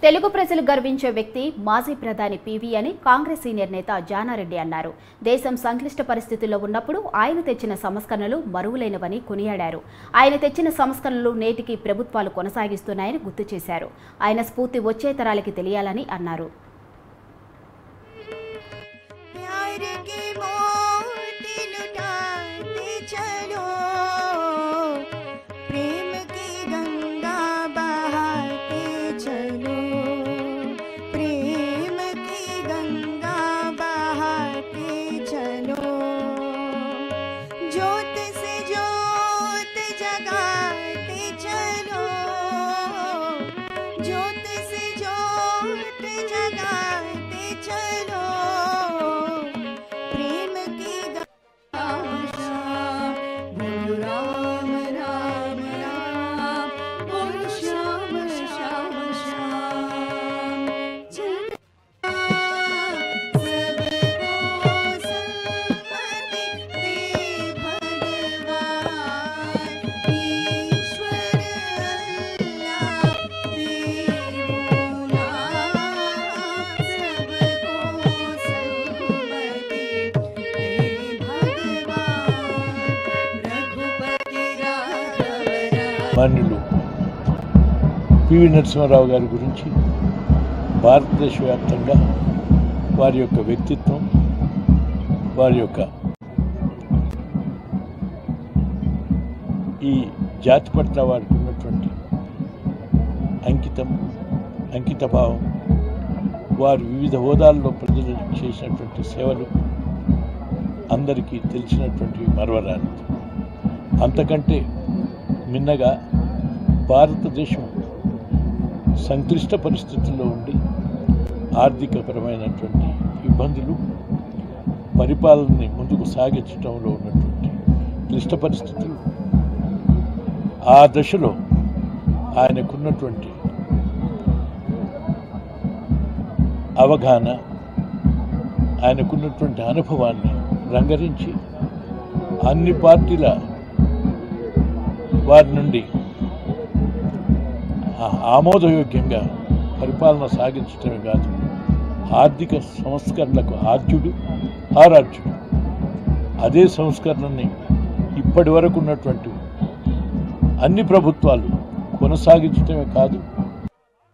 తెలుగు ప్రజలు గర్వించే వ్యక్తి మాజీ ప్రధాని పివి అని కాంగ్రెస్ సీనియర్ నేత జానారెడ్డి అన్నారు. దేశం సంక్లిష్ట పరిస్థితుల్లో ఉన్నప్పుడు ఆయన తెచ్చిన సంస్కరణలు మరువులేనివని కొనియాడారు. ఆయన తెచ్చిన సంస్కరణలు నేటికి ప్రభుత్వాలు కొనసాగిస్తున్నాయని గుర్తు చేశారు. ఆయన స్ఫూర్తి వచ్చే తరాలకి తెలియాలని అన్నారు. మాన్యులు పివి నరసింహారావు గారి గురించి భారతదేశ వ్యాప్తంగా వారి యొక్క వ్యక్తిత్వం, వారి యొక్క ఈ జాతి పట్ల వారికి ఉన్నటువంటి అంకితభావం, వారు వివిధ హోదాల్లో ప్రజలకు చేసినటువంటి సేవలు అందరికీ తెలిసినటువంటి మరవరాని. అంతకంటే మిన్నగా భారతదేశం సంక్లిష్ట పరిస్థితుల్లో ఉండి ఆర్థికపరమైనటువంటి ఇబ్బందులు, పరిపాలనని ముందుకు సాగించడంలో ఉన్నటువంటి క్లిష్ట పరిస్థితులు, ఆ దశలో ఆయనకున్నటువంటి అవగాహన, ఆయనకున్నటువంటి అనుభవాన్ని రంగరించి అన్ని పార్టీల వారి నుండి ఆమోదయోగ్యంగా పరిపాలన సాగించడమే కాదు, ఆర్థిక సంస్కరణలకు ఆరాధ్యుడు. అదే సంస్కరణని ఇప్పటి వరకు ఉన్నటువంటి అన్ని ప్రభుత్వాలు కొనసాగించడమే కాదు,